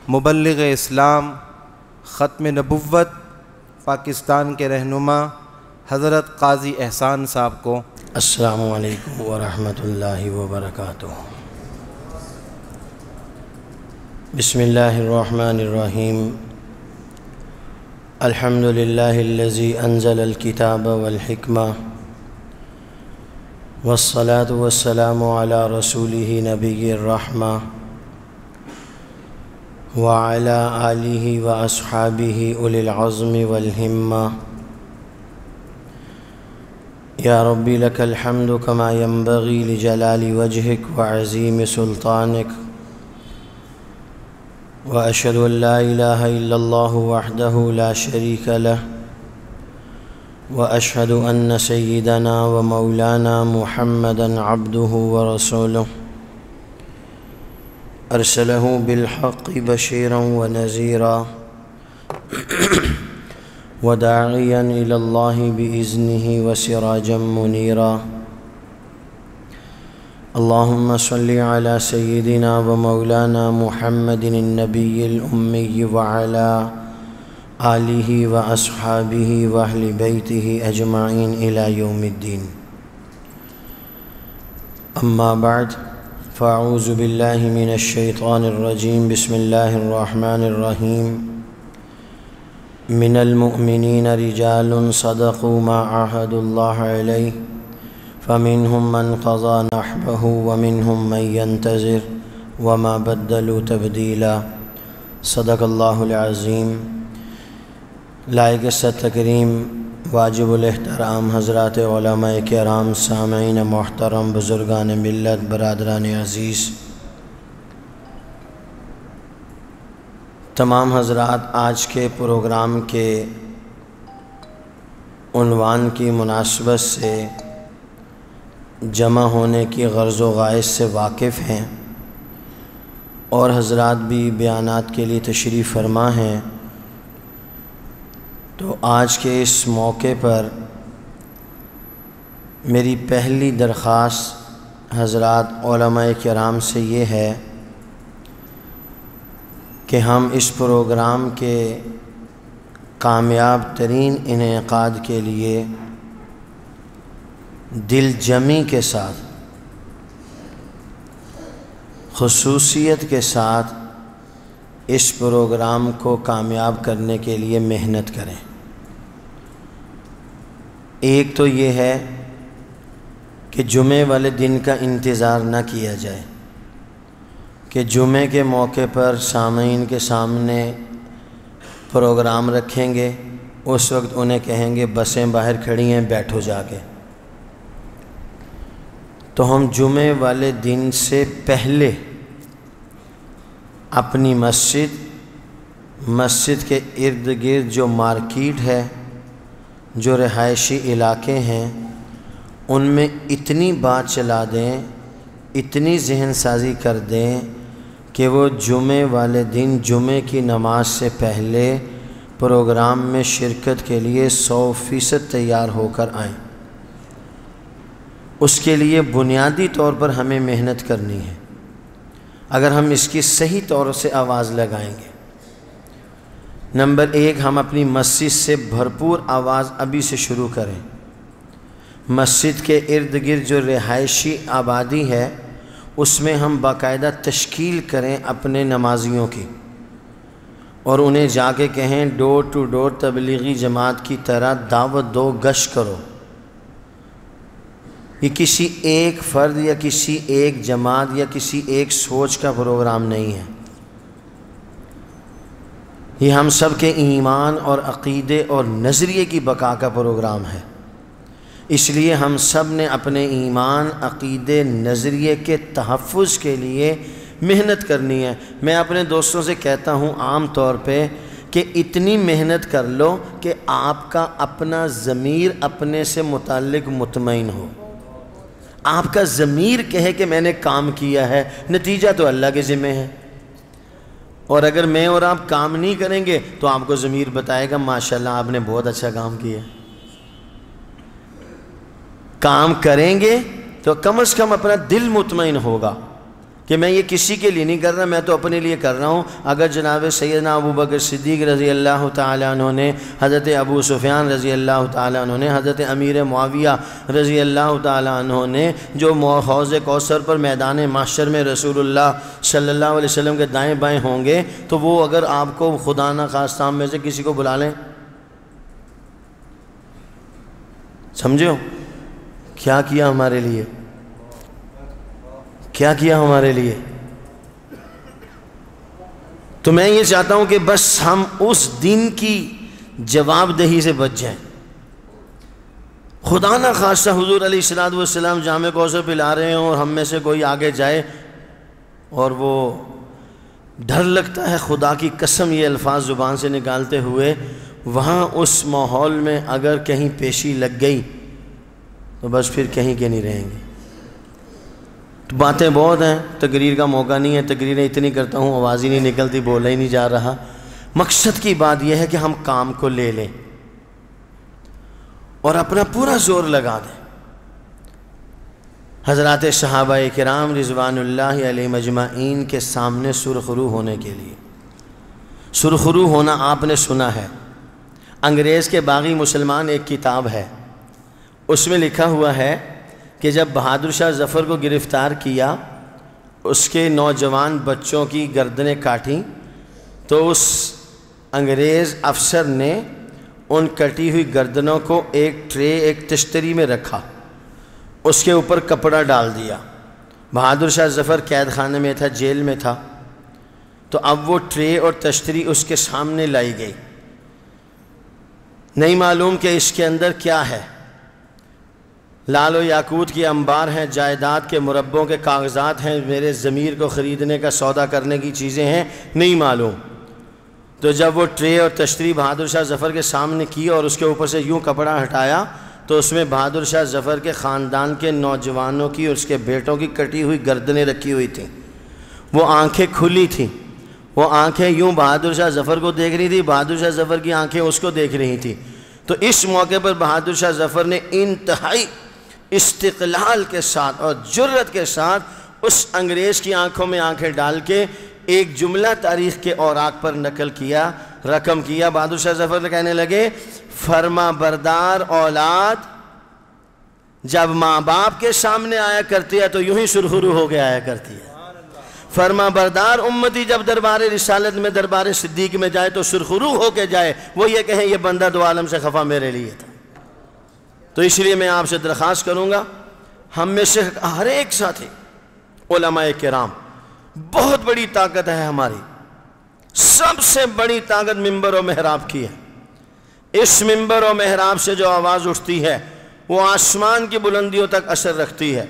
مبلغ اسلام، ختم نبوت پاکستان کے رہنما حضرت قاضی احسان صاحب کو السلام علیکم ورحمۃ اللہ وبرکاتہ۔ بسم اللہ الرحمن الرحیم۔ الحمد للہ الذی انزل الکتاب والحکمہ والصلاة والسلام علی رسولہ نبی الرحمہ وعلی آلہ واصحابہ اولی العزم والہمہ۔ یا ربی لک الحمد کما ینبغی لجلال وجہک وعظیم سلطانک، وأشهد أن لا إله إلا الله وحده لا شريك له، وأشهد أن سيدنا ومولانا محمدًا عبده ورسوله، أرسله بالحق بشيرا ونذيرا وداعيا إلى الله بإذنه وسراجا منيرا۔ اللهم صل على سيدنا ومولانا محمد النبي الأمي وعلى آله وأصحابه وأهل بيته أجمعين إلى يوم الدين۔ أما بعد، فأعوذ بالله من الشيطان الرجيم، بسم الله الرحمن الرحيم۔ من المؤمنين رجال صدقوا ما عاهدوا الله عليه، فمنهم من قضى نحبه ومنهم من ينتظر وما بدلوا تبديلا۔ صدق اللہ العظیم۔ لائق تکریم، واجب الاحترام حضرات علماء کرام، سامعین محترم، بزرگان ملت، برادران عزیز، تمام حضرات، آج کے پروگرام کے عنوان کی مناسبت سے جمع ہونے کی غرض و غائز سے واقف ہیں، اور حضرات بھی بیانات کے لیے تشریف فرما ہیں۔ تو آج کے اس موقع پر میری پہلی درخواست حضرات علماء کرام سے یہ ہے کہ ہم اس پروگرام کے کامیاب ترین انعقاد کے لیے دل جمی کے ساتھ، خصوصیت کے ساتھ اس پروگرام کو کامیاب کرنے کے لیے محنت کریں۔ ایک تو یہ ہے کہ جمعے والے دن کا انتظار نہ کیا جائے کہ جمعے کے موقع پر سامعین کے سامنے پروگرام رکھیں گے، اس وقت انہیں کہیں گے بسیں باہر کھڑی ہیں، بیٹھو جا کے۔ تو ہم جمعے والے دن سے پہلے اپنی مسجد کے ارد گرد جو مارکیٹ ہے، جو رہائشی علاقے ہیں، ان میں اتنی بات چلا دیں، اتنی ذہن سازی کر دیں کہ وہ جمعے والے دن جمعے کی نماز سے پہلے پروگرام میں شرکت کے لیے 100% تیار ہو کر آئیں۔ اس کے لیے بنیادی طور پر ہمیں محنت کرنی ہے۔ اگر ہم اس کی صحیح طور سے آواز لگائیں گے، نمبر 1، ہم اپنی مسجد سے بھرپور آواز ابھی سے شروع کریں۔ مسجد کے ارد گرد جو رہائشی آبادی ہے، اس میں ہم باقاعدہ تشکیل کریں اپنے نمازیوں کی، اور انہیں جا کے کہیں ڈور ٹو ڈور تبلیغی جماعت کی طرح دعوت دو، گشت کرو۔ یہ کسی ایک فرد یا کسی ایک جماعت یا کسی ایک سوچ کا پروگرام نہیں ہے، یہ ہم سب کے ایمان اور عقیدے اور نظریے کی بقا کا پروگرام ہے۔ اس لیے ہم سب نے اپنے ایمان، عقیدے، نظریے کے تحفظ کے لیے محنت کرنی ہے۔ میں اپنے دوستوں سے کہتا ہوں عام طور پہ کہ اتنی محنت کر لو کہ آپ کا اپنا ضمیر اپنے سے متعلق مطمئن ہو، آپ کا ضمیر کہے کہ میں نے کام کیا ہے، نتیجہ تو اللہ کے ذمہ ہے۔ اور اگر میں اور آپ کام نہیں کریں گے تو آپ کو ضمیر بتائے گا ماشاءاللہ آپ نے بہت اچھا کام کیا۔ کام کریں گے تو کم از کم اپنا دل مطمئن ہوگا، کہ میں یہ کسی کے لیے نہیں کر رہا، میں تو اپنے لیے کر رہا ہوں۔ اگر جناب سیدنا ابو بکر صدیق رضی اللہ تعالیٰ عنہ نے، حضرت ابو سفیان رضی اللہ تعالیٰ عنہ نے، حضرت امیر معاویہ رضی اللہ تعالیٰ عنہ نے جو حوض کوثر پر میدان محشر میں رسول اللہ صلی اللہ علیہ وسلم کے دائیں بائیں ہوں گے، تو وہ اگر آپ کو خدا نہ خواستہ ہم میں سے کسی کو بلا لیں، سمجھو کیا کیا ہمارے لیے، کیا کیا ہمارے لیے۔ تو میں یہ چاہتا ہوں کہ بس ہم اس دن کی جواب دہی سے بچ جائیں۔ خدا نہ خواستہ حضور علیہ السلام جامع کوثر پلا رہے ہیں اور ہم میں سے کوئی آگے جائے اور وہ ڈر لگتا ہے، خدا کی قسم یہ الفاظ زبان سے نکالتے ہوئے، وہاں اس ماحول میں اگر کہیں پیشی لگ گئی تو بس پھر کہیں کے نہیں رہیں گے۔ تو باتیں بہت ہیں، تقریر کا موقع نہیں ہے، تقریریں اتنی کرتا ہوں آواز ہی نہیں نکلتی، بولا ہی نہیں جا رہا۔ مقصد کی بات یہ ہے کہ ہم کام کو لے لیں اور اپنا پورا زور لگا دیں۔ حضرات صحابہ کرام رضوان اللہ علیہ مجمعین کے سامنے سرخرو ہونے کے لیے، سرخرو ہونا آپ نے سنا ہے۔ انگریز کے باغی مسلمان ایک کتاب ہے، اس میں لکھا ہوا ہے کہ جب بہادر شاہ ظفر کو گرفتار کیا، اس کے نوجوان بچوں کی گردنیں کاٹیں، تو اس انگریز افسر نے ان کٹی ہوئی گردنوں کو ایک تشتری میں رکھا، اس کے اوپر کپڑا ڈال دیا۔ بہادر شاہ ظفر قید خانے میں تھا، جیل میں تھا، تو اب وہ ٹرے اور تشتری اس کے سامنے لائی گئی۔ نہیں معلوم کہ اس کے اندر کیا ہے، لال و یاقوت کی انبار ہیں، جائیداد کے مربوں کے کاغذات ہیں، میرے ضمیر کو خریدنے کا سودا کرنے کی چیزیں ہیں، نہیں معلوم۔ تو جب وہ ٹرے اور تشتری بہادر شاہ ظفر کے سامنے کی اور اس کے اوپر سے یوں کپڑا ہٹایا، تو اس میں بہادر شاہ ظفر کے خاندان کے نوجوانوں کی اور اس کے بیٹوں کی کٹی ہوئی گردنیں رکھی ہوئی تھیں۔ وہ آنکھیں کھلی تھیں، وہ آنکھیں یوں بہادر شاہ ظفر کو دیکھ رہی تھی، بہادر شاہ ظفر کی آنکھیں اس کو دیکھ رہی تھیں۔ تو اس موقع پر بہادر شاہ ظفر نے انتہائی استقلال کے ساتھ اور جرت کے ساتھ اس انگریز کی آنکھوں میں آنکھیں ڈال کے ایک جملہ تاریخ کے اوراق پر نقل کیا، رقم کیا۔ بہادر شاہ ظفر نے کہنے لگے، فرما بردار اولاد جب ماں باپ کے سامنے آیا کرتی ہے تو یوں ہی سرخرو ہو کے آیا کرتی ہے، فرما بردار امتی جب دربار رسالت میں، دربار صدیق میں جائے تو سرخرو ہو کے جائے، وہ یہ کہیں یہ بندہ دو عالم سے خفا میرے لیے تھا۔ تو اس لیے میں آپ سے درخواست کروں گا، ہم میں سے ہر ایک ساتھی علماء کرام، بہت بڑی طاقت ہے ہماری، سب سے بڑی طاقت ممبر و محراب کی ہے۔ اس ممبر و محراب سے جو آواز اٹھتی ہے وہ آسمان کی بلندیوں تک اثر رکھتی ہے۔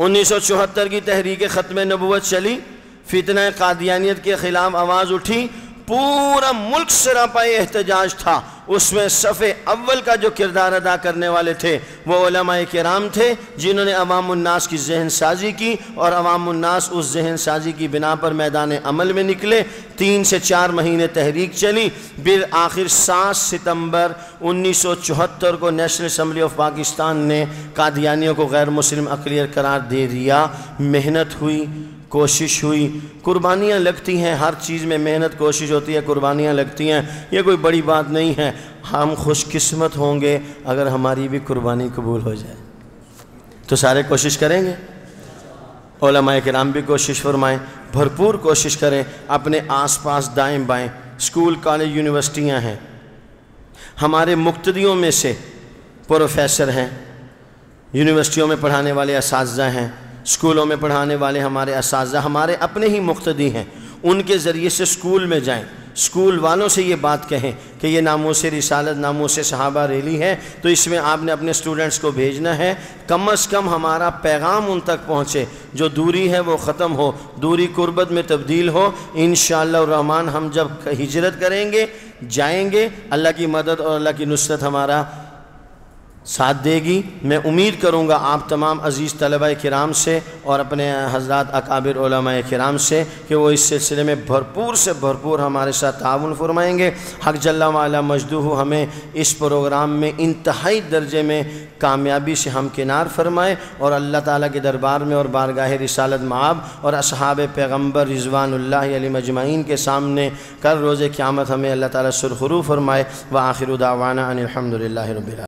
1974 کی تحریک ختم نبوت چلی، فتنہ قادیانیت کے خلاف آواز اٹھی، پورا ملک سراپا احتجاج تھا۔ اس میں صف اول کا جو کردار ادا کرنے والے تھے وہ علماء کرام تھے، جنہوں نے عوام الناس کی ذہن سازی کی، اور عوام الناس اس ذہن سازی کی بنا پر میدان عمل میں نکلے۔ 3 سے 4 مہینے تحریک چلی، بالآخر 7 ستمبر 1974 کو نیشنل اسمبلی آف پاکستان نے قادیانیوں کو غیر مسلم اقلیت قرار دے دیا۔ محنت ہوئی، کوشش ہوئی، قربانیاں لگتی ہیں، ہر چیز میں محنت کوشش ہوتی ہے، قربانیاں لگتی ہیں، یہ کوئی بڑی بات نہیں ہے۔ ہم خوش قسمت ہوں گے اگر ہماری بھی قربانی قبول ہو جائے، تو سارے کوشش کریں گے۔ علماء کرام بھی کوشش فرمائیں، بھرپور کوشش کریں، اپنے آس پاس دائیں بائیں اسکول کالج یونیورسٹیاں ہیں، ہمارے مقتدیوں میں سے پروفیسر ہیں، یونیورسٹیوں میں پڑھانے والے اساتذہ ہیں، اسکولوں میں پڑھانے والے ہمارے اساتذہ ہمارے اپنے ہی مقتدی ہیں، ان کے ذریعے سے اسکول میں جائیں، اسکول والوں سے یہ بات کہیں کہ یہ ناموس رسالت، ناموس صحابہ ریلی ہے، تو اس میں آپ نے اپنے اسٹوڈنٹس کو بھیجنا ہے، کم از کم ہمارا پیغام ان تک پہنچے، جو دوری ہے وہ ختم ہو، دوری قربت میں تبدیل ہو۔ انشاءاللہ الرحمن ہم جب ہجرت کریں گے، جائیں گے، اللہ کی مدد اور اللہ کی نصرت ہمارا ساتھ دے گی۔ میں امید کروں گا آپ تمام عزیز طلبہ کرام سے اور اپنے حضرات اکابر علماء کرام سے کہ وہ اس سلسلے میں بھرپور سے بھرپور ہمارے ساتھ تعاون فرمائیں گے۔ حق جل وعلا مجدہ ہمیں اس پروگرام میں انتہائی درجے میں کامیابی سے ہمکنار فرمائے، اور اللہ تعالیٰ کے دربار میں اور بارگاہ رسالت مآب اور اصحاب پیغمبر رضوان اللہ علیہم اجمعین کے سامنے کل روز قیامت ہمیں اللہ تعالیٰ سرخرو فرمائے۔ وآخر دعوانا ان الحمد للہ رب العالمین۔